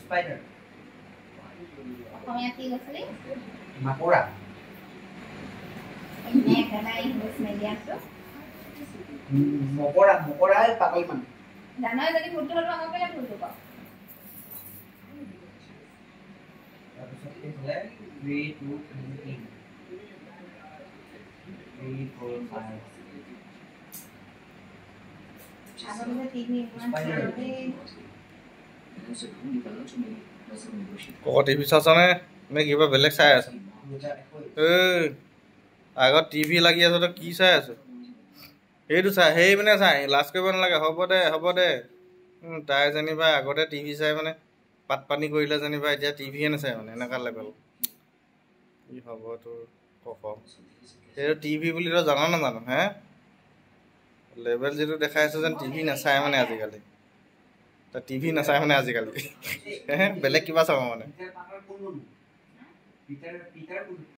Spider. Kami ati gosli. Makura. Ini kena English medium tu. Makura el pakal man. Dana jadi foto halo angka pela foto kok. তাৰপিছত কি হ'লে 3 2 3 3 4 5 Agora bisa TV কত TV চাছনে নে কিবা বেলেগ চাই আছে আগত টিভি লাগি আছে তো কি চাই আছে সেইটো চাই সেই মানে চাই লাজ কৰিব নালাগে হ'ব দে তাই জানিবা আগতে টিভি চাই মানে পাত পানী কৰিলে জানিবা এতিয়া টিভিয়ে নাচাই মানে এনেকুৱা লেভেল কি হ'ব তোৰ কক সেইটো টিভি বুলি তো জানা নাজানো হে লেভেল যেটো দেখাই আছে যেন টিভি নাচাই মানে আজিকালি তা টিভি নাচাই মানে আজিকালি বেলেগ কিবা চাব মানে